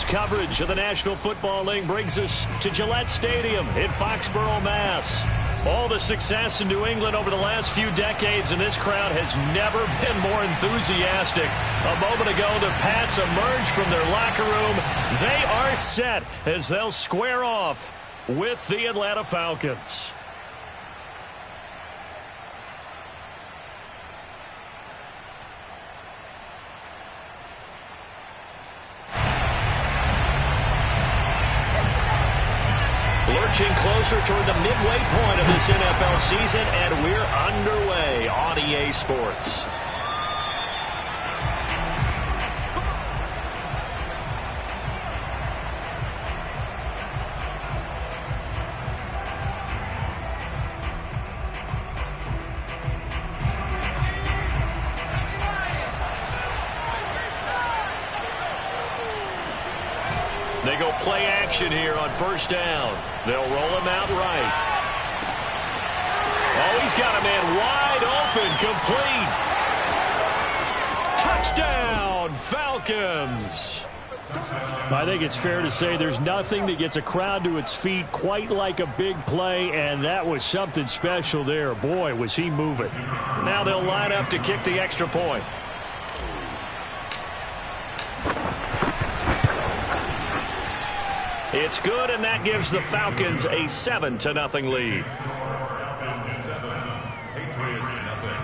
Madden's coverage of the National Football League brings us to Gillette Stadium in Foxborough, Mass. All the success in New England over the last few decades, and this crowd has never been more enthusiastic. A moment ago, the Pats emerged from their locker room. They are set as they'll square off with the Atlanta Falcons. Lurching closer toward the midway point of this NFL season, and we're underway on EA Sports. They go play action here on first down. They'll roll him out right. Oh, he's got a man wide open, complete. Touchdown, Falcons. I think it's fair to say there's nothing that gets a crowd to its feet quite like a big play, and that was something special there. Boy, was he moving. Now they'll line up to kick the extra point. It's good, and that gives the Falcons a 7-0 lead. Patriots nothing.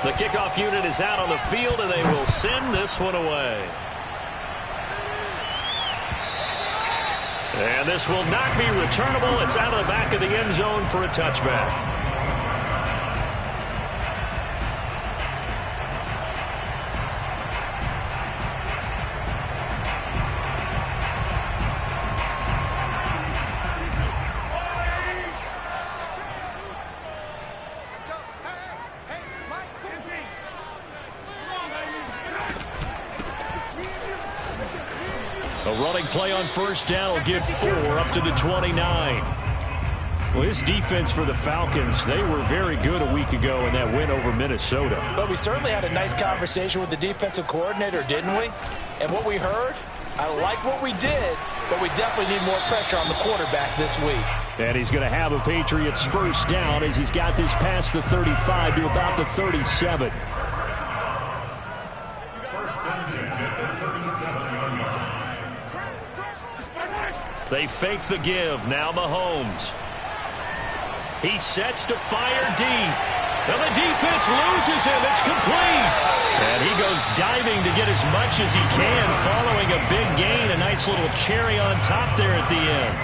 The kickoff unit is out on the field, and they will send this one away. And this will not be returnable. It's out of the back of the end zone for a touchback. A running play on first down will give 4 up to the 29. Well, his defense for the Falcons, they were very good a week ago in that win over Minnesota. But we certainly had a nice conversation with the defensive coordinator, didn't we? And what we heard, I like what we did, but we definitely need more pressure on the quarterback this week. And he's going to have a Patriots first down as he's got this past the 35 to about the 37. They fake the give. Now Mahomes. He sets to fire deep. And the defense loses him. It's complete. And he goes diving to get as much as he can following a big gain. A nice little cherry on top there at the end.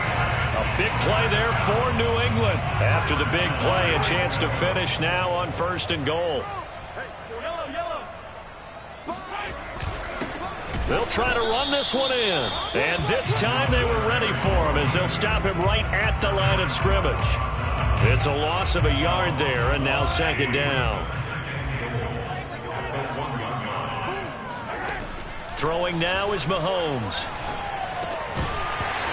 A big play there for New England. After the big play, a chance to finish now on 1st and goal. They'll try to run this one in. And this time they were ready for him as they'll stop him right at the line of scrimmage. It's a loss of a yard there, and now 2nd down. Throwing now is Mahomes.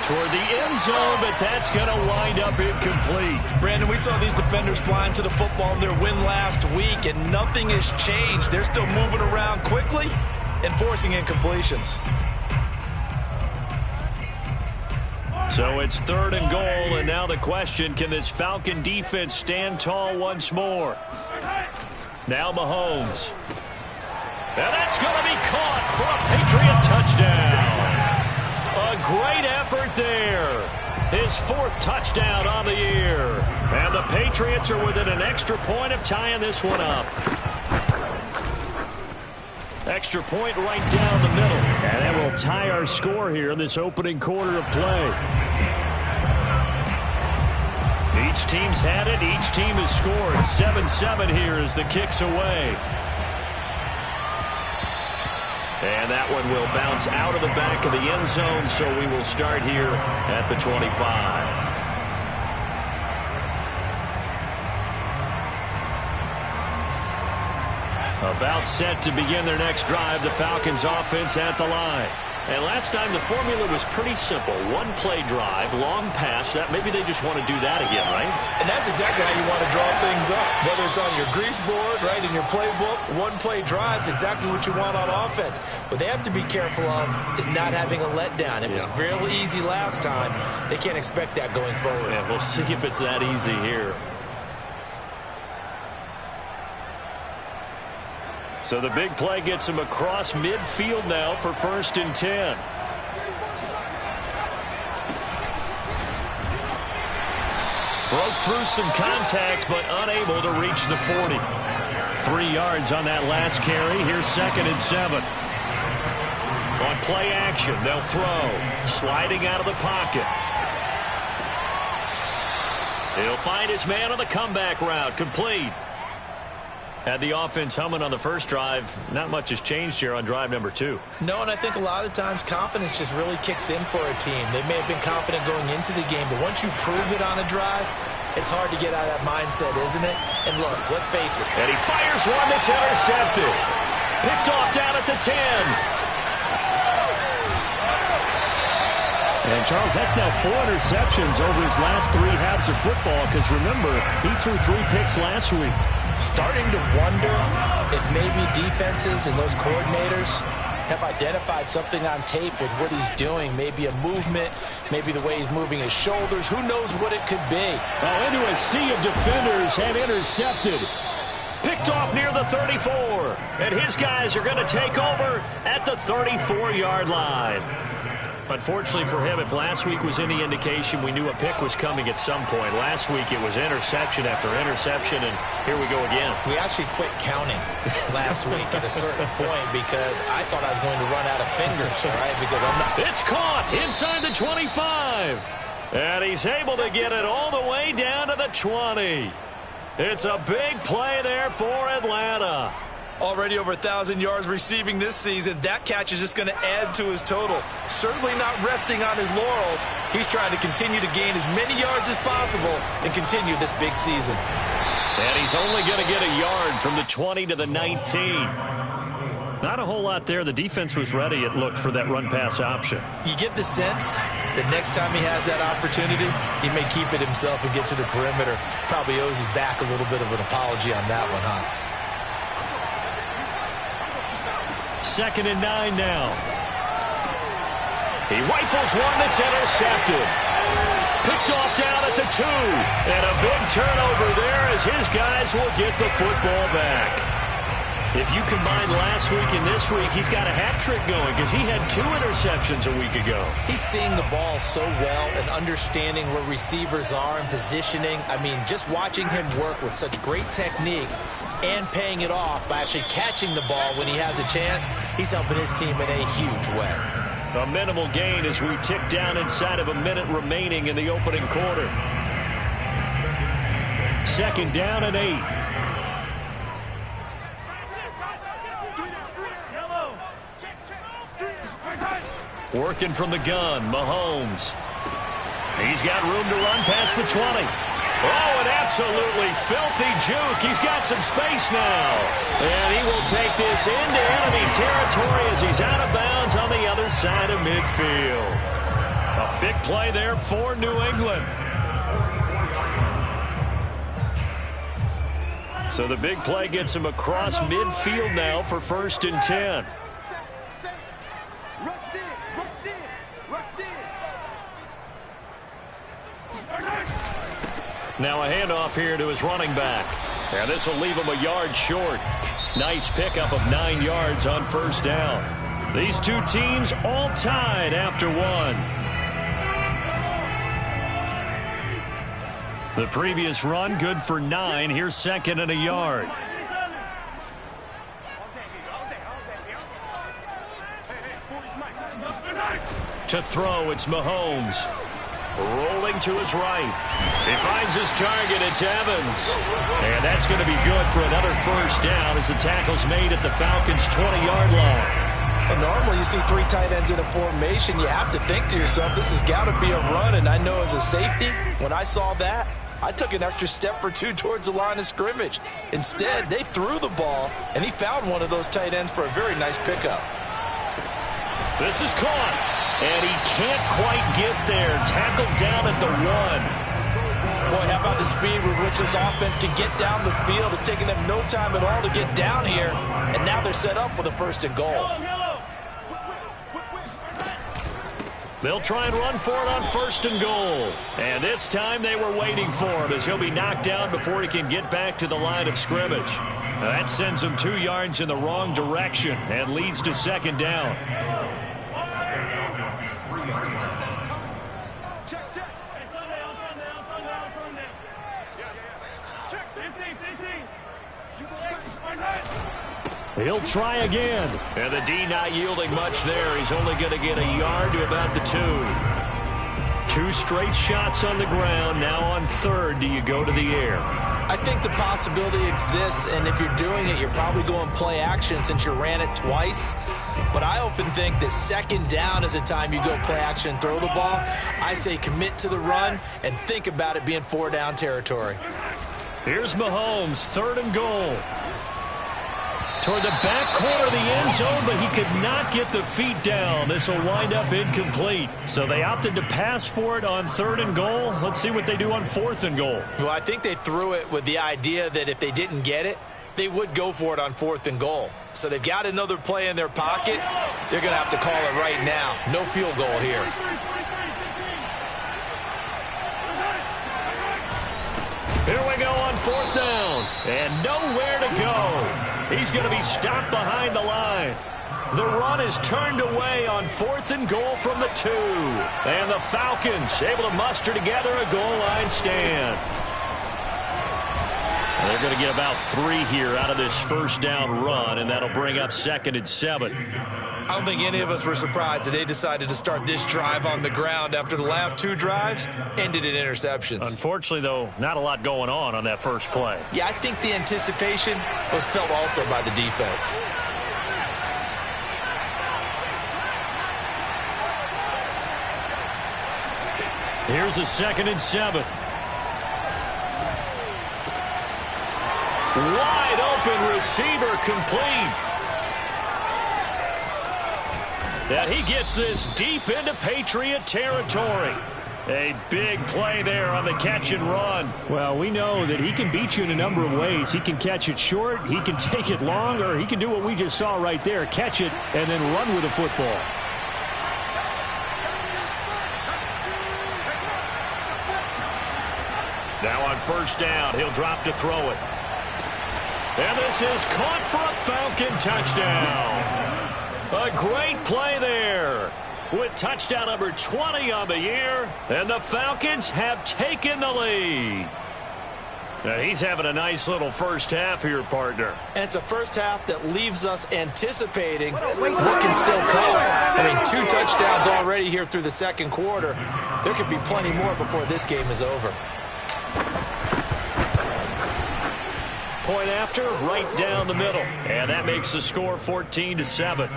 Toward the end zone, but that's going to wind up incomplete. Brandon, we saw these defenders flying to the football in their win last week, and nothing has changed. They're still moving around quickly and forcing incompletions. So it's 3rd and goal, and now the question, can this Falcon defense stand tall once more? Now Mahomes. And that's going to be caught for a Patriot touchdown. A great effort there. His 4th touchdown on the year. And the Patriots are within an extra point of tying this one up. Extra point right down the middle. And that will tie our score here in this opening quarter of play. Each team's had it. Each team has scored. 7-7 here as the kick's away. And that one will bounce out of the back of the end zone, so we will start here at the 25. About set to begin their next drive. The Falcons offense at the line. And last time the formula was pretty simple. One play drive, long pass. That maybe they just want to do that again, right? And that's exactly how you want to draw things up. Whether it's on your grease board, right, in your playbook, one play drive's exactly what you want on offense. What they have to be careful of is not having a letdown. It was real easy last time. They can't expect that going forward. Yeah, we'll see if it's that easy here. So the big play gets him across midfield now for 1st and 10. Broke through some contact, but unable to reach the 40. 3 yards on that last carry. Here's 2nd and 7. On play action, they'll throw. Sliding out of the pocket. He'll find his man on the comeback route. Complete. Had the offense humming on the first drive. Not much has changed here on drive number 2. No, and I think a lot of times confidence just really kicks in for a team. They may have been confident going into the game, but once you prove it on a drive, it's hard to get out of that mindset, isn't it? And look, let's face it. And he fires one that's intercepted. Picked off down at the 10. And, Charles, that's now 4 interceptions over his last 3 halves of football because, remember, he threw 3 picks last week. Starting to wonder if maybe defenses and those coordinators have identified something on tape with what he's doing. Maybe a movement, maybe the way he's moving his shoulders. Who knows what it could be? Oh, into a sea of defenders and intercepted. Picked off near the 34. And his guys are going to take over at the 34-yard line. Unfortunately for him, if last week was any indication, we knew a pick was coming at some point. Last week it was interception after interception, and here we go again. We actually quit counting last week at a certain point because I thought I was going to run out of fingers, right? Because I'm not. It's caught inside the 25. And he's able to get it all the way down to the 20. It's a big play there for Atlanta. Already over 1,000 yards receiving this season. That catch is just going to add to his total. Certainly not resting on his laurels. He's trying to continue to gain as many yards as possible and continue this big season. And he's only going to get a yard from the 20 to the 19. Not a whole lot there. The defense was ready, it looked, for that run-pass option. You get the sense that next time he has that opportunity, he may keep it himself and get to the perimeter. Probably owes his back a little bit of an apology on that one, huh? 2nd and 9 now. He rifles one that's intercepted. Picked off down at the 2. And a big turnover there as his guys will get the football back. If you combine last week and this week, he's got a hat trick going because he had 2 interceptions a week ago. He's seeing the ball so well and understanding where receivers are and positioning. I mean, just watching him work with such great technique and paying it off by actually catching the ball when he has a chance, he's helping his team in a huge way. A minimal gain as we tick down inside of a minute remaining in the opening quarter. 2nd down and 8. Working from the gun, Mahomes. He's got room to run past the 20. Oh, an absolutely filthy juke. He's got some space now. And he will take this into enemy territory as he's out of bounds on the other side of midfield. A big play there for New England. So the big play gets him across midfield now for 1st and 10. Now a handoff here to his running back. And this will leave him a yard short. Nice pickup of 9 yards on 1st down. These two teams all tied after 1. The previous run good for 9. Here's 2nd and a yard. To throw, it's Mahomes. Rolling to his right. He finds his target. It's Evans. And that's going to be good for another 1st down as the tackle's made at the Falcons' 20-yard line. Well, normally you see 3 tight ends in a formation. You have to think to yourself, this has got to be a run. And I know as a safety, when I saw that, I took an extra step or 2 towards the line of scrimmage. Instead, they threw the ball, and he found one of those tight ends for a very nice pickup. This is caught. And he can't quite get there. Tackled down at the 1. Boy, how about the speed with which this offense can get down the field? It's taking them no time at all to get down here. And now they're set up with a 1st and goal. They'll try and run for it on 1st and goal. And this time they were waiting for him as he'll be knocked down before he can get back to the line of scrimmage. Now that sends him 2 yards in the wrong direction and leads to 2nd down. He'll try again. And the D not yielding much there. He's only going to get a yard to about the 2. 2 straight shots on the ground. Now on 3rd, do you go to the air? I think the possibility exists, and if you're doing it, you're probably going play action since you ran it twice. But I often think that 2nd down is a time you go play action and throw the ball. I say commit to the run and think about it being 4-down territory. Here's Mahomes, 3rd and goal. Toward the back corner of the end zone, but he could not get the feet down. This will wind up incomplete. So they opted to pass for it on 3rd and goal. Let's see what they do on 4th and goal. Well, I think they threw it with the idea that if they didn't get it, they would go for it on 4th and goal. So they've got another play in their pocket. They're going to have to call it right now. No field goal here. Here we go on 4th down. And nowhere to go. He's going to be stopped behind the line. The run is turned away on 4th and goal from the 2. And the Falcons able to muster together a goal line stand. They're going to get about 3 here out of this 1st down run, and that'll bring up 2nd and 7. I don't think any of us were surprised that they decided to start this drive on the ground after the last 2 drives ended in interceptions. Unfortunately, though, not a lot going on that first play. Yeah, I think the anticipation was felt also by the defense. Here's a 2nd and 7. Wide open receiver complete. And he gets this deep into Patriot territory. A big play there on the catch and run. Well, we know that he can beat you in a number of ways. He can catch it short, he can take it long, or he can do what we just saw right there, catch it and then run with the football. Now on 1st down, he'll drop to throw it. And this is caught for a Falcon touchdown. A great play there with touchdown number 20 on the year, and the Falcons have taken the lead. Now he's having a nice little first half here, partner. And it's a first half that leaves us anticipating what can still come. I mean, 2 touchdowns already here through the 2nd quarter. There could be plenty more before this game is over. Point after, right down the middle. And that makes the score 14-7.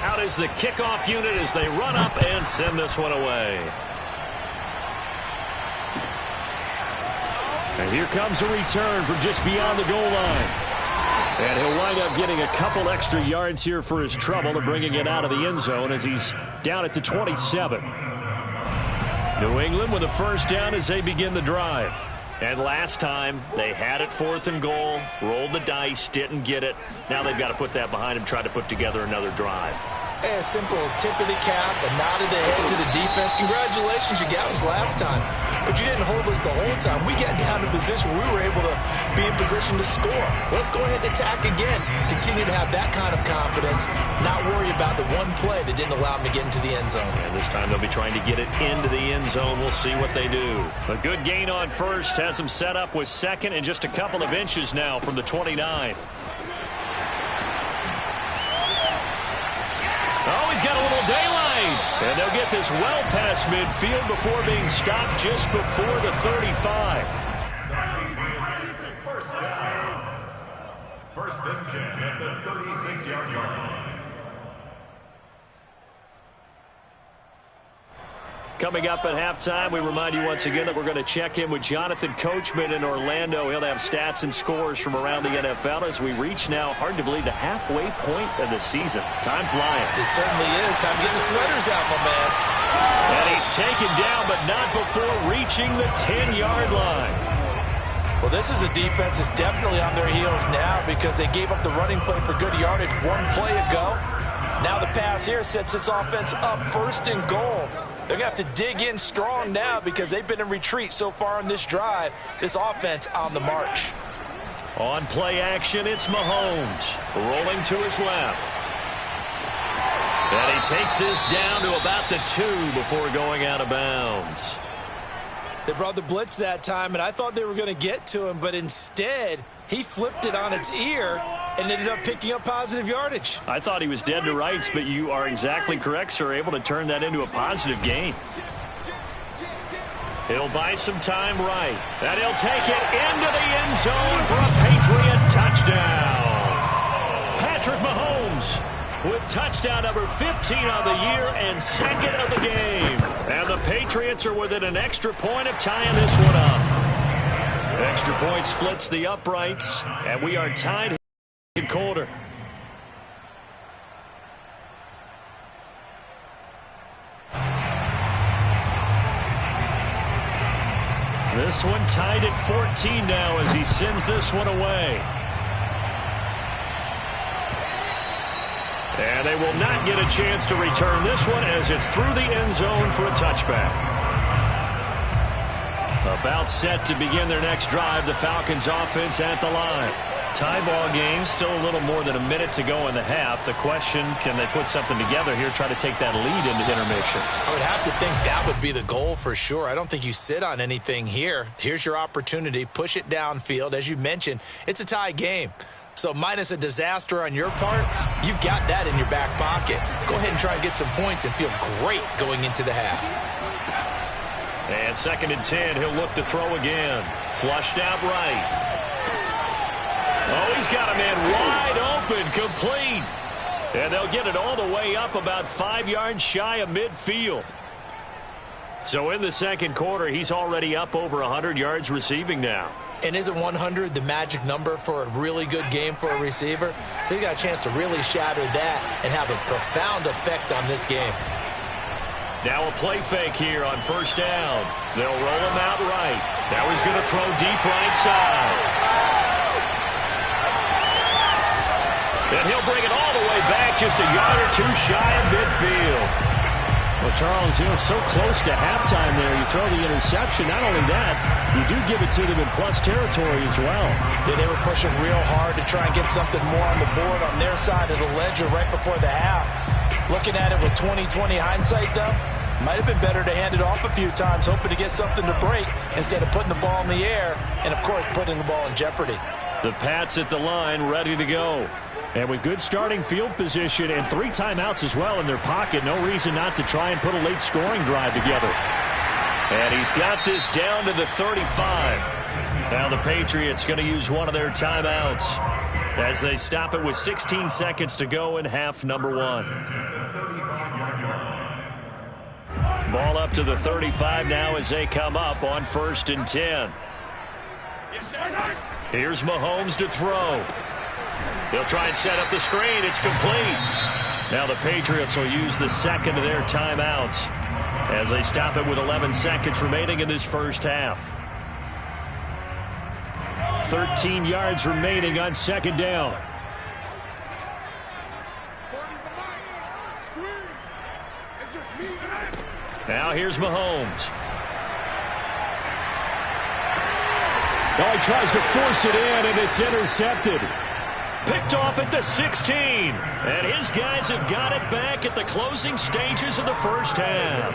Out is the kickoff unit as they run up and send this one away. And here comes a return from just beyond the goal line. And he'll wind up getting a couple extra yards here for his trouble and bringing it out of the end zone as he's down at the 27. New England with a 1st down as they begin the drive. And last time, they had it 4th and goal, rolled the dice, didn't get it. Now they've got to put that behind them, try to put together another drive. Hey, a simple tip of the cap, a nod of the head to the defense. Congratulations, you got us last time. But you didn't hold us the whole time. We got down to position where we were able to be in position to score. Let's go ahead and attack again. Continue to have that kind of confidence, not worry about the one play that didn't allow them to get into the end zone. And this time they'll be trying to get it into the end zone. We'll see what they do. A good gain on 1st has them set up with 2nd and just a couple of inches now from the 29. Oh, he's got a little daylight. And they'll get this well past midfield before being stopped just before the 35. 1st and 10 at the 36-yard line. Coming up at halftime, we remind you once again that we're going to check in with Jonathan Coachman in Orlando. He'll have stats and scores from around the NFL as we reach now, hard to believe, the halfway point of the season. Time flying. It certainly is. Time to get the sweaters out, my man. And he's taken down, but not before reaching the 10-yard line. Well, this is a defense that's definitely on their heels now because they gave up the running play for good yardage one play ago. Now the pass here sets this offense up first and goal. They're going to have to dig in strong now because they've been in retreat so far in this drive. This offense on the march. On play action, it's Mahomes rolling to his left. And he takes this down to about the 2 before going out of bounds. They brought the blitz that time, and I thought they were going to get to him, but instead he flipped it on its ear and ended up picking up positive yardage. I thought he was dead to rights, but you are exactly correct, sir. Able to turn that into a positive gain. He'll buy some time right. And he'll take it into the end zone for a Patriot touchdown. Patrick Mahomes with touchdown number 15 on the year and second of the game. And the Patriots are within an extra point of tying this one up. Extra point splits the uprights, and we are tied in quarter. This one tied at 14 now as he sends this one away. And they will not get a chance to return this one as it's through the end zone for a touchback. About set to begin their next drive, the Falcons offense at the line. Tie ball game, still a little more than a minute to go in the half. The question, can they put something together here, try to take that lead into intermission? I would have to think that would be the goal for sure. I don't think you sit on anything here. Here's your opportunity. Push it downfield. As you mentioned, it's a tie game. So minus a disaster on your part, you've got that in your back pocket. Go ahead and try and get some points and feel great going into the half. And 2nd and 10, he'll look to throw again. Flushed out right. Oh, he's got a man wide open, complete. And they'll get it all the way up about 5 yards shy of midfield. So in the second quarter, he's already up over 100 yards receiving now. And isn't 100 the magic number for a really good game for a receiver? So he got a chance to really shatter that and have a profound effect on this game. Now a play fake here on first down. They'll roll him out right. Now he's going to throw deep right side. And he'll bring it all the way back just a yard or two shy of midfield. Well, Charles, so close to halftime there. You throw the interception. Not only that, you do give it to them in plus territory as well. Yeah, they were pushing real hard to try and get something more on the board on their side of the ledger right before the half. Looking at it with 20/20 hindsight, though, might have been better to hand it off a few times, hoping to get something to break instead of putting the ball in the air and, of course, putting the ball in jeopardy. The Pats at the line ready to go. And with good starting field position and 3 timeouts as well in their pocket, no reason not to try and put a late scoring drive together. And he's got this down to the 35. Now the Patriots going to use one of their timeouts as they stop it with 16 seconds to go in half number 1. Ball up to the 35 now as they come up on 1st and 10. Here's Mahomes to throw. He'll try and set up the screen. It's complete. Now the Patriots will use the second of their timeouts as they stop it with 11 seconds remaining in this first half. 13 yards remaining on 2nd down. Now here's Mahomes. Oh, he tries to force it in, and it's intercepted. Picked off at the 16. And his guys have got it back at the closing stages of the first half.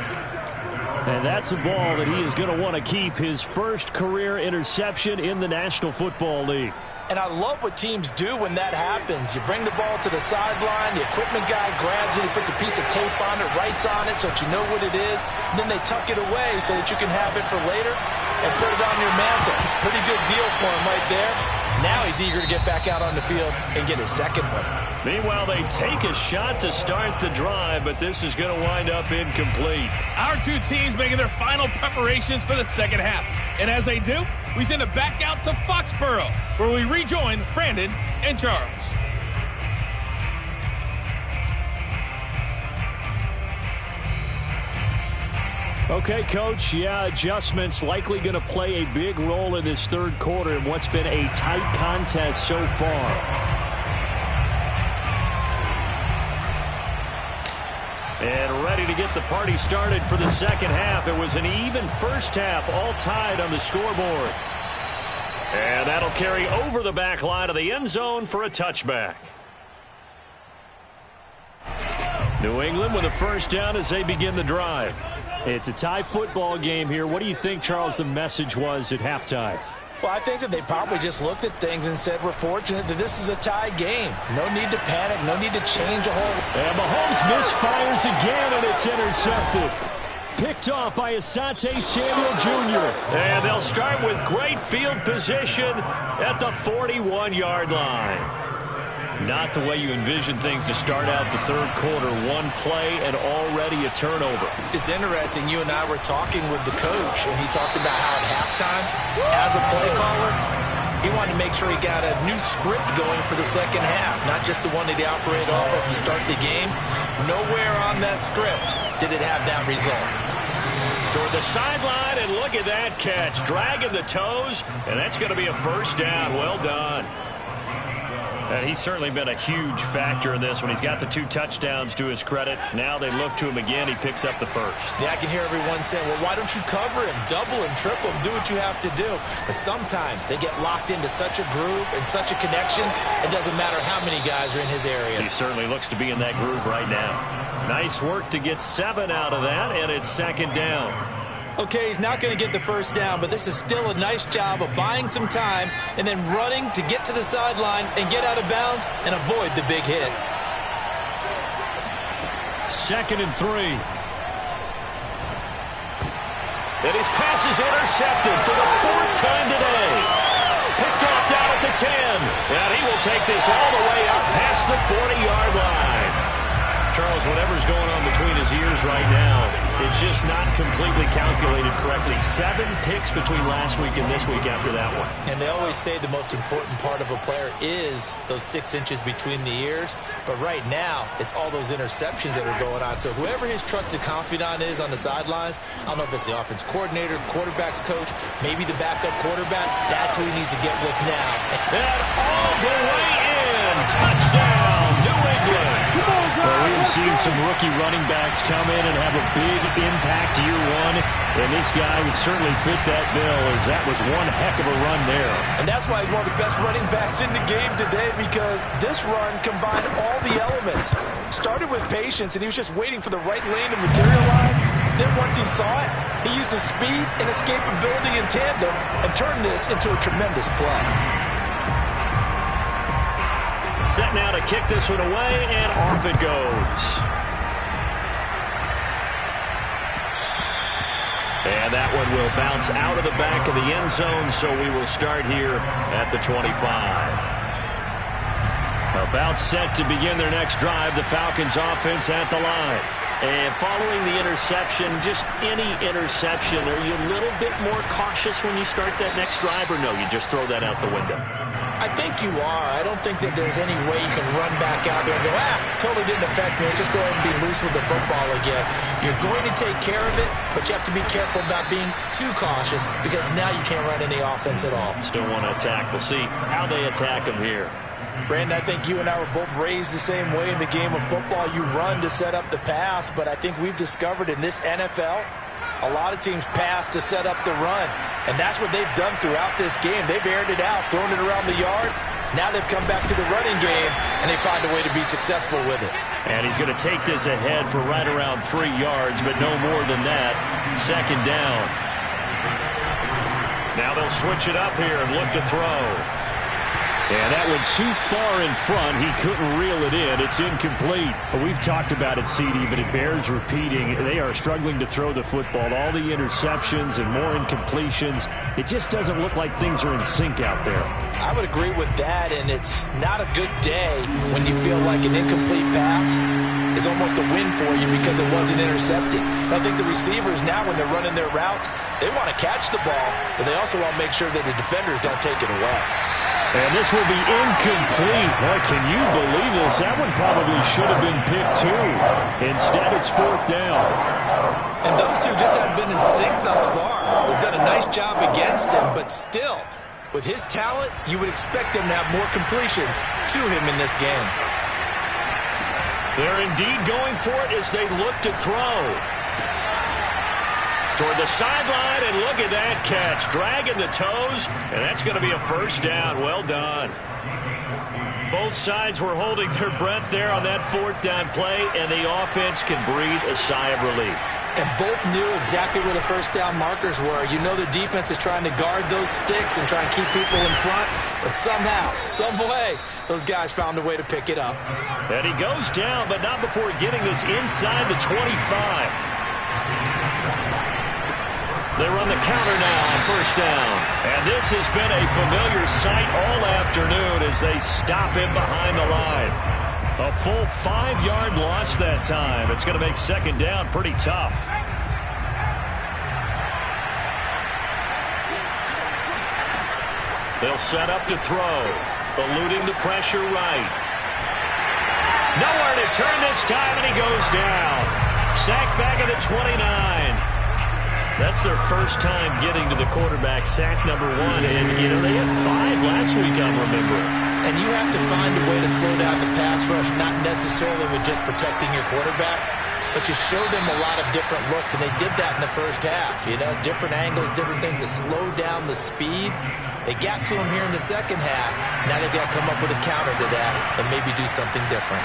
And that's a ball that he is going to want to keep, his first career interception in the National Football League. And I love what teams do when that happens. You bring the ball to the sideline, the equipment guy grabs it, he puts a piece of tape on it, writes on it so that you know what it is, and then they tuck it away so that you can have it for later and put it on your mantle. Pretty good deal for him right there. Now he's eager to get back out on the field and get his second one. Meanwhile, they take a shot to start the drive, but this is going to wind up incomplete. Our two teams making their final preparations for the second half. And as they do, we send it back out to Foxborough, where we rejoin Brandon and Charles. Okay, Coach, adjustments likely going to play a big role in this third quarter in what's been a tight contest so far. And ready to get the party started for the second half. It was an even first half, all tied on the scoreboard. And that'll carry over the back line of the end zone for a touchback. New England with a first down as they begin the drive. It's a tie football game here. What do you think, Charles, the message was at halftime? Well, I think that they probably just looked at things and said, we're fortunate that this is a tie game. No need to panic. No need to change a whole. And Mahomes misfires again, and it's intercepted. Picked off by Asante Samuel Jr. And they'll start with great field position at the 41-yard line. Not the way you envision things to start out the third quarter. One play and already a turnover. It's interesting. You and I were talking with the coach, and he talked about how at halftime, as a play caller, he wanted to make sure he got a new script going for the second half, not just the one that he operated off of to start the game. Nowhere on that script did it have that result. Toward the sideline, and look at that catch. Dragging the toes, and that's going to be a first down. Well done. And he's certainly been a huge factor in this when he's got the 2 touchdowns to his credit. Now they look to him again. He picks up the first. Yeah, I can hear everyone saying, well, why don't you cover him, double him, triple him, do what you have to do. But sometimes they get locked into such a groove and such a connection, it doesn't matter how many guys are in his area. He certainly looks to be in that groove right now. Nice work to get 7 out of that, and it's second down. Okay, he's not going to get the first down, but this is still a nice job of buying some time and then running to get to the sideline and get out of bounds and avoid the big hit. 2nd and 3. And his pass is intercepted for the 4th time today. Picked off down at the 10. And he will take this all the way up past the 40-yard line. Charles, whatever's going on between his ears right now, it's just not completely calculated correctly. 7 picks between last week and this week after that one. And they always say the most important part of a player is those 6 inches between the ears. But right now, it's all those interceptions that are going on. So whoever his trusted confidant is on the sidelines, I don't know if it's the offense coordinator, quarterback's coach, maybe the backup quarterback, that's who he needs to get with now. And all the way in. Touchdown, New England. Well, we have seen some rookie running backs come in and have a big impact year one, and this guy would certainly fit that bill, as that was one heck of a run there. And that's why he's one of the best running backs in the game today, because this run combined all the elements. Started with patience, and he was just waiting for the right lane to materialize. Then once he saw it, he used his speed and escapability in tandem and turned this into a tremendous play. Set now to kick this one away, and off it goes. And that one will bounce out of the back of the end zone, so we will start here at the 25. About set to begin their next drive, the Falcons offense at the line. And following the interception, just any interception, are you a little bit more cautious when you start that next drive, or no, you just throw that out the window? I think you are. I don't think that there's any way you can run back out there and go, totally didn't affect me. Let's just go ahead and be loose with the football again. You're going to take care of it, but you have to be careful about being too cautious, because now you can't run any offense at all. Still want to attack. We'll see how they attack them here. Brandon, I think you and I were both raised the same way in the game of football. You run to set up the pass, but I think we've discovered in this NFL, a lot of teams pass to set up the run. And that's what they've done throughout this game. They've aired it out, thrown it around the yard. Now they've come back to the running game, and they find a way to be successful with it. And he's going to take this ahead for right around 3 yards, but no more than that. Second down. Now they'll switch it up here and look to throw. And that went too far in front. He couldn't reel it in. It's incomplete. We've talked about it, CD, but it bears repeating. They are struggling to throw the football. All the interceptions and more incompletions. It just doesn't look like things are in sync out there. I would agree with that, and it's not a good day when you feel like an incomplete pass is almost a win for you because it wasn't intercepted. I think the receivers now, when they're running their routes, they want to catch the ball, but they also want to make sure that the defenders don't take it away. And this will be incomplete. Boy, can you believe this? That one probably should have been picked too. Instead, it's fourth down. And those two just haven't been in sync thus far. They've done a nice job against him, but still, with his talent, you would expect them to have more completions to him in this game. They're indeed going for it as they look to throw. Toward the sideline, and look at that catch. Dragging the toes, and that's going to be a first down. Well done. Both sides were holding their breath there on that fourth down play, and the offense can breathe a sigh of relief. And both knew exactly where the first down markers were. You know the defense is trying to guard those sticks and try and keep people in front, but somehow, some way, those guys found a way to pick it up. And he goes down, but not before getting this inside the 25. They run the counter now on first down. And this has been a familiar sight all afternoon as they stop him behind the line. A full 5-yard loss that time. It's going to make second down pretty tough. They'll set up to throw. Eluding the pressure right. Nowhere to turn this time, and he goes down. Sacked back at the 29. That's their first time getting to the quarterback, sack number 1. And, you know, they had 5 last week, I'm remembering. And you have to find a way to slow down the pass rush, not necessarily with just protecting your quarterback, but you show them a lot of different looks, and they did that in the first half. You know, different angles, different things to slow down the speed. They got to him here in the second half. Now they've got to come up with a counter to that and maybe do something different.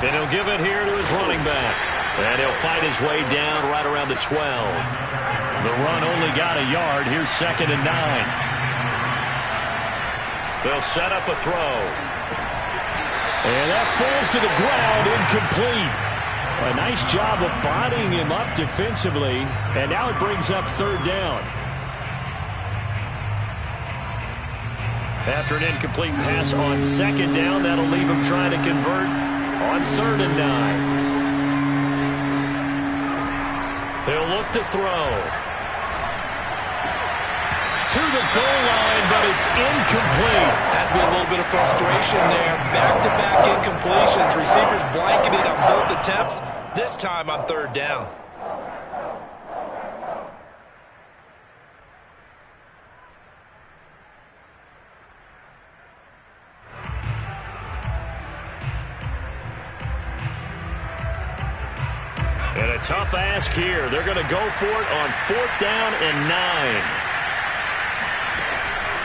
And he'll give it here to his running back. And he'll fight his way down right around the 12. The run only got a yard. Here's second and 9. They'll set up a throw. And that falls to the ground, incomplete. A nice job of bodying him up defensively. And now it brings up third down. After an incomplete pass on second down, that'll leave him trying to convert on third and 9. He'll look to throw. To the goal line, but it's incomplete. Has to be a little bit of frustration there. Back-to-back incompletions. Receivers blanketed on both attempts, this time on third down. And a tough ask here. They're going to go for it on fourth down and 9.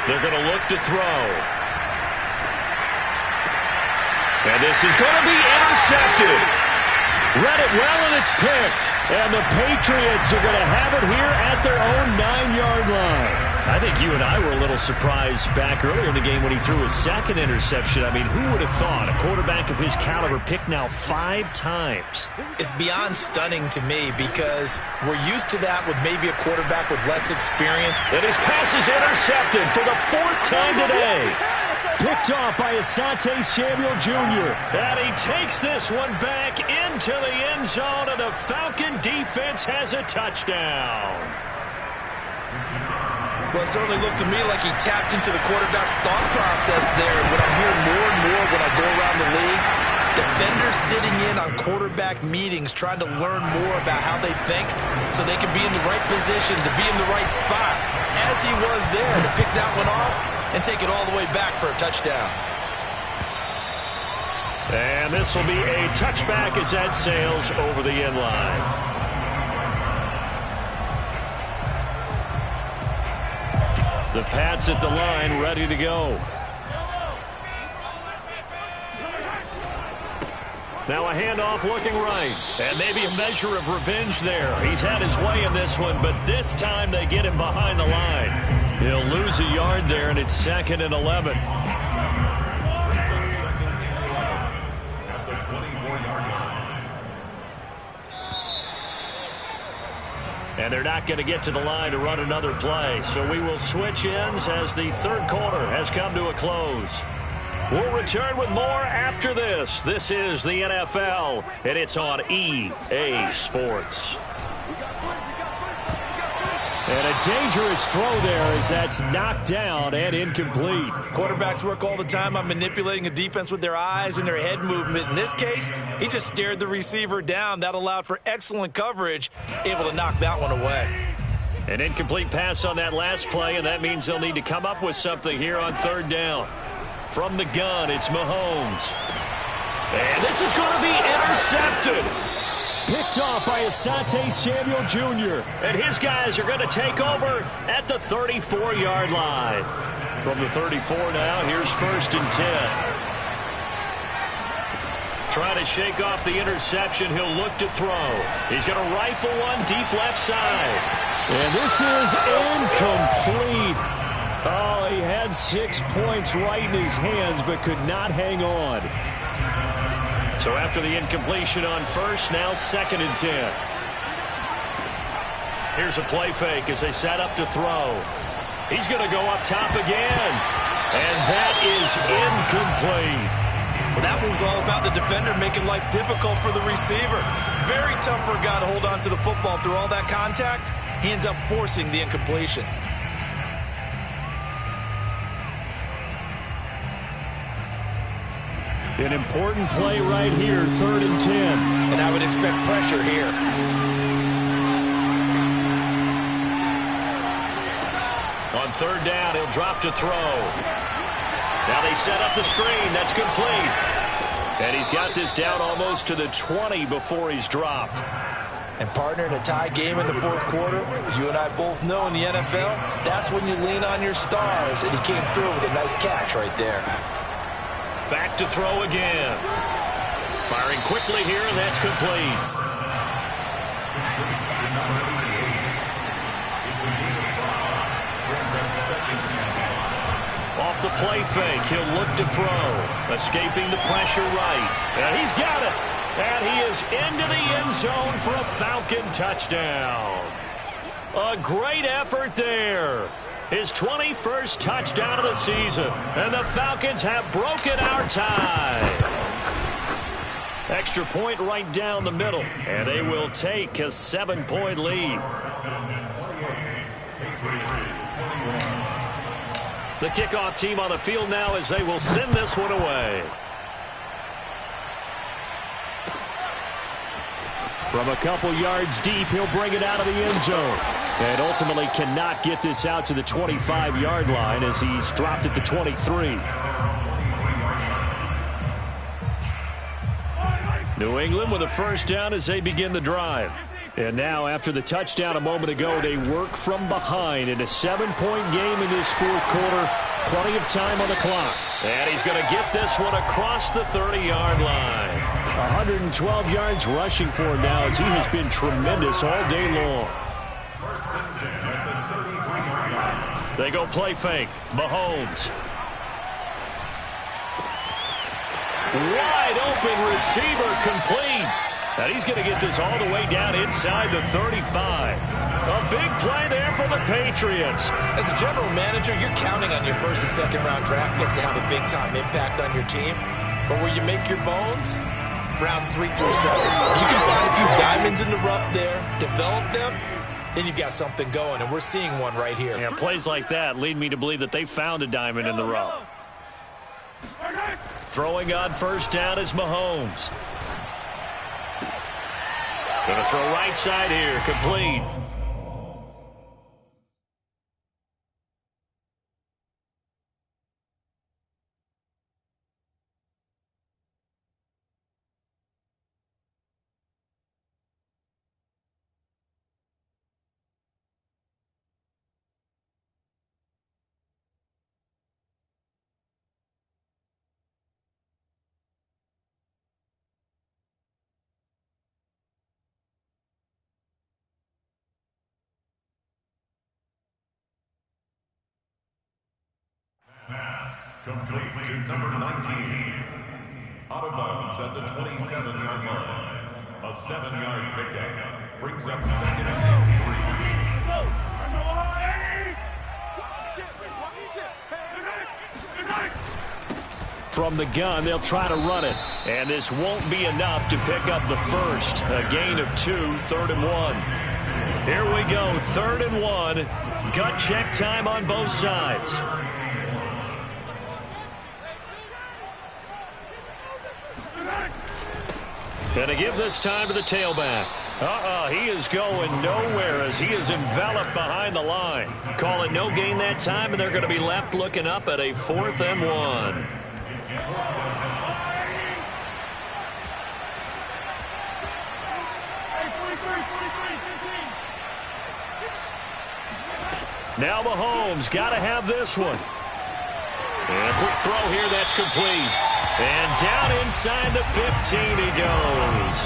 They're going to look to throw. And this is going to be intercepted. Read it well, and it's picked. And the Patriots are going to have it here at their own 9-yard line. I think you and I were a little surprised back earlier in the game when he threw his second interception. I mean, who would have thought a quarterback of his caliber picked now 5 times? It's beyond stunning to me because we're used to that with maybe a quarterback with less experience. And his pass is intercepted for the 4th time today. Picked off by Asante Samuel Jr. And he takes this one back into the end zone, and the Falcon defense has a touchdown. Well, it certainly looked to me like he tapped into the quarterback's thought process there. What I'm hearing more and more when I go around the league, defenders sitting in on quarterback meetings trying to learn more about how they think so they can be in the right position, to be in the right spot, as he was there, to pick that one off and take it all the way back for a touchdown. And this will be a touchback as that sails over the end line. The Pats at the line, ready to go. Now a handoff looking right. And maybe a measure of revenge there. He's had his way in this one, but this time they get him behind the line. He'll lose a yard there, and it's 2nd and 11. At the 24-yard line. And they're not going to get to the line to run another play. So we will switch ends as the third quarter has come to a close. We'll return with more after this. This is the NFL, and it's on EA Sports. And a dangerous throw there as that's knocked down and incomplete. Quarterbacks work all the time on manipulating a defense with their eyes and their head movement. In this case, he just stared the receiver down. That allowed for excellent coverage, able to knock that one away. An incomplete pass on that last play, and that means they'll need to come up with something here on third down. From the gun, it's Mahomes. And this is going to be intercepted. Picked off by Asante Samuel Jr. And his guys are going to take over at the 34-yard line. From the 34 now, here's 1st and 10. Trying to shake off the interception. He'll look to throw. He's going to rifle one deep left side. And this is incomplete. Oh, he had 6 points right in his hands, but could not hang on. So after the incompletion on first, now 2nd and 10. Here's a play fake as they set up to throw. He's going to go up top again. And that is incomplete. Well, that move's all about the defender making life difficult for the receiver. Very tough for a guy to hold on to the football through all that contact. He ends up forcing the incompletion. An important play right here, 3rd and 10. And I would expect pressure here. On 3rd down, he'll drop to throw. Now they set up the screen. That's complete. And he's got this down almost to the 20 before he's dropped. And partner, in a tie game in the 4th quarter, you and I both know in the NFL, that's when you lean on your stars. And he came through with a nice catch right there. Back to throw again. Firing quickly here, and that's complete. Off the play fake, he'll look to throw. Escaping the pressure right. And he's got it. And he is into the end zone for a Falcon touchdown. A great effort there. His 21st touchdown of the season. And the Falcons have broken our tie. Extra point right down the middle. And they will take a 7-point lead. The kickoff team on the field now as they will send this one away. From a couple yards deep, he'll bring it out of the end zone. And ultimately cannot get this out to the 25-yard line as he's dropped at the 23. New England with a first down as they begin the drive. And now after the touchdown a moment ago, they work from behind in a 7-point game in this 4th quarter. Plenty of time on the clock. And he's going to get this one across the 30-yard line. 112 yards rushing for him now as he has been tremendous all day long. They go play fake. Mahomes. Wide open receiver complete. And he's going to get this all the way down inside the 35. A big play there for the Patriots. As a general manager, you're counting on your 1st and 2nd round draft picks to have a big-time impact on your team. But where you make your bones, rounds 3 through 7. If you can find a few diamonds in the rough there, develop them, then you've got something going, and we're seeing one right here. Yeah, plays like that lead me to believe that they found a diamond in the rough. Throwing on first down is Mahomes. Going to throw right side here, complete. Complete to number 19. Out of bounds at the 27-yard line. A 7-yard pickup brings up second and 3. From the gun, they'll try to run it. And this won't be enough to pick up the first. A gain of 2, 3rd and 1. Here we go, 3rd and 1. Gut check time on both sides. And to give this time to the tailback. He is going nowhere as he is enveloped behind the line. Call it no gain that time, and they're going to be left looking up at a 4th and 1. Now Mahomes got to have this one. And a quick throw here, that's complete. And down inside the 15 he goes.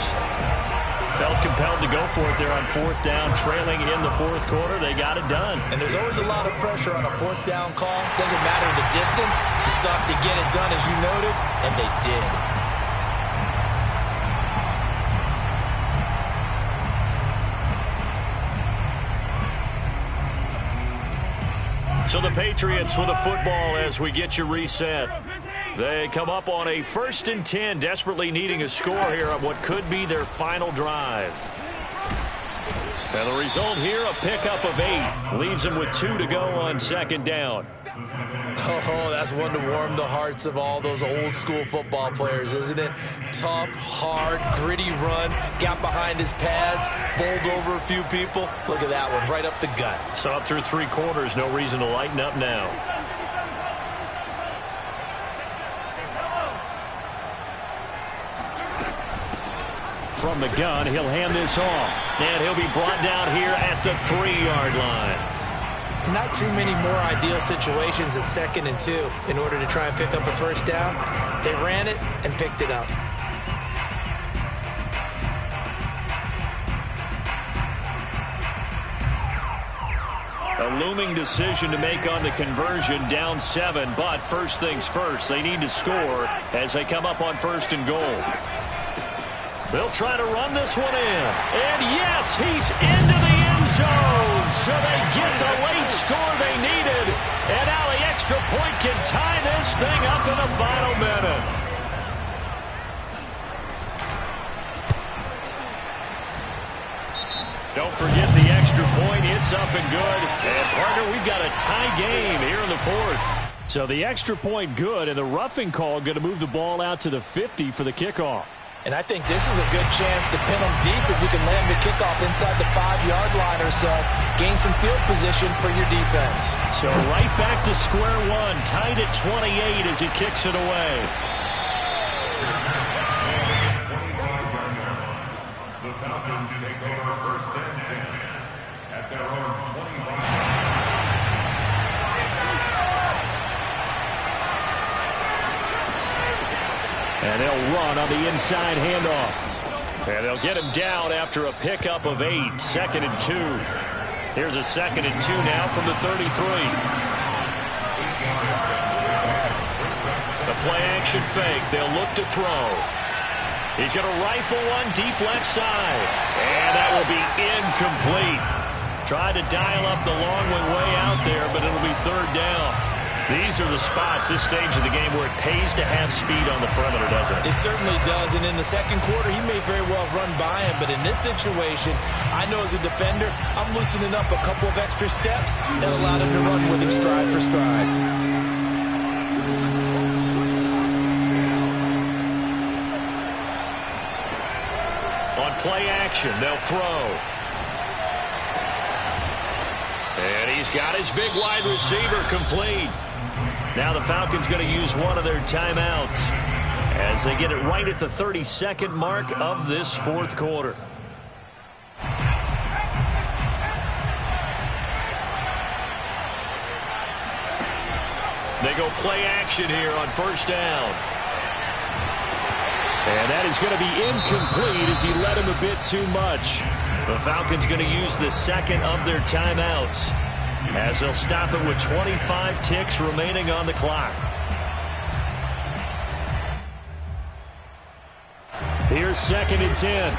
Felt compelled to go for it there on 4th down, trailing in the 4th quarter. They got it done. And there's always a lot of pressure on a 4th down call. Doesn't matter the distance. You still have to get it done, as you noted, and they did. So the Patriots with a football as we get you reset. They come up on a 1st and 10, desperately needing a score here on what could be their final drive. And the result here, a pickup of 8. Leaves them with 2 to go on 2nd down. Oh, that's one to warm the hearts of all those old school football players, isn't it? Tough, hard, gritty run, got behind his pads, bowled over a few people. Look at that one, right up the gut. So up through 3 quarters, no reason to lighten up now. From the gun, he'll hand this off. And he'll be brought down here at the 3-yard line. Not too many more ideal situations at 2nd and 2 in order to try and pick up a 1st down. They ran it and picked it up. A looming decision to make on the conversion, down 7, but first things first, they need to score as they come up on 1st and goal. They'll try to run this one in. And yes, he's into the end zone. So they get the late score they needed. And now the extra point can tie this thing up in the final minute. Don't forget the extra point. It's up and good. And, partner, we've got a tie game here in the 4th. So the extra point good, and the roughing call going to move the ball out to the 50 for the kickoff. And I think this is a good chance to pin them deep if we can land the kickoff inside the 5-yard line or so. Gain some field position for your defense. So right back to square one, tied at 28 as he kicks it away. The Falcons take over 1st and 10 at their own 25. And they'll run on the inside handoff. And they'll get him down after a pickup of 8. 2nd and 2. Here's a 2nd and 2 now from the 33. The play action fake. They'll look to throw. He's going to rifle one deep left side. And that will be incomplete. Tried to dial up the long way out there, but it'll be 3rd down. These are the spots, this stage of the game, where it pays to have speed on the perimeter, doesn't it? It certainly does, and in the 2nd quarter, he may very well run by him, but in this situation, I know as a defender, I'm loosening up a couple of extra steps that allowed him to run with him stride for stride. On play action, they'll throw. And he's got his big wide receiver complete. Now the Falcons going to use one of their timeouts as they get it right at the 32nd mark of this 4th quarter. They go play action here on 1st down. And that is going to be incomplete as he led him a bit too much. The Falcons going to use the 2nd of their timeouts as they'll stop it with 25 ticks remaining on the clock. Here's 2nd and 10.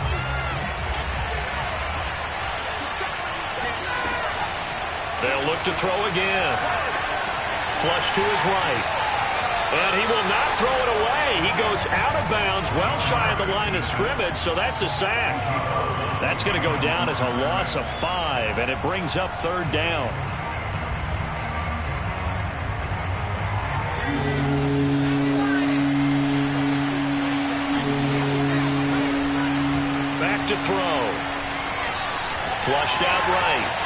They'll look to throw again. Flush to his right. And he will not throw it away. He goes out of bounds, well shy of the line of scrimmage, so that's a sack. That's going to go down as a loss of 5, and it brings up 3rd down. Back to throw. Flushed out right.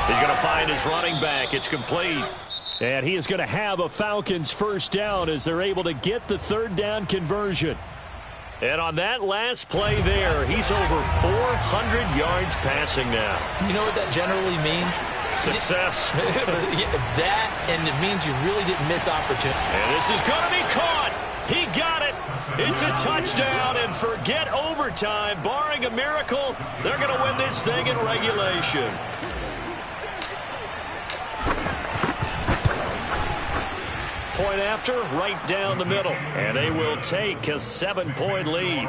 He's going to find his running back. It's complete. And he is going to have a Falcons 1st down as they're able to get the 3rd down conversion. And on that last play there, he's over 400 yards passing now. You know what that generally means? Success. That, and it means you really didn't miss opportunity. And this is going to be caught. He got it. It's a touchdown, and forget overtime. Barring a miracle, they're going to win this thing in regulation. Point after, right down the middle. And they will take a 7-point lead.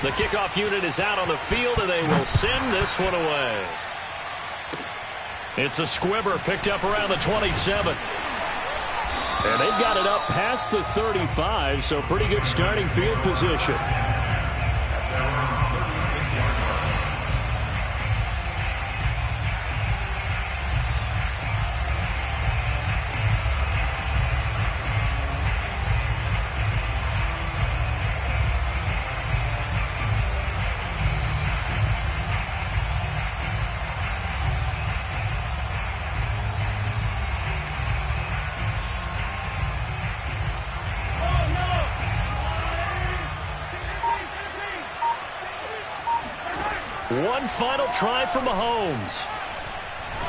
The kickoff unit is out on the field, and they will send this one away. It's a squibber picked up around the 27. And they've got it up past the 35, so pretty good starting field position. One final try for Mahomes.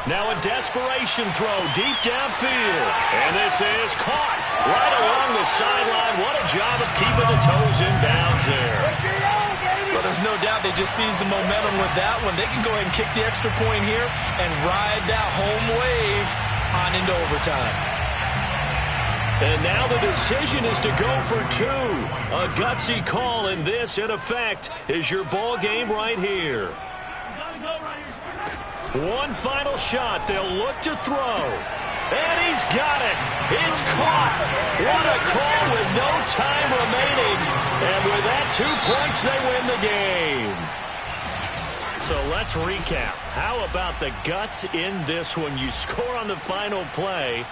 Now a desperation throw deep downfield. And this is caught right along the sideline. What a job of keeping the toes in bounds there. Well, there's no doubt they just seized the momentum with that one. They can go ahead and kick the extra point here and ride that home wave on into overtime. And now the decision is to go for 2. A gutsy call, and this, in effect, is your ball game right here. One final shot. They'll look to throw. And he's got it. It's caught. What a call with no time remaining. And with that 2 points, they win the game. So let's recap. How about the guts in this one? You score on the final play.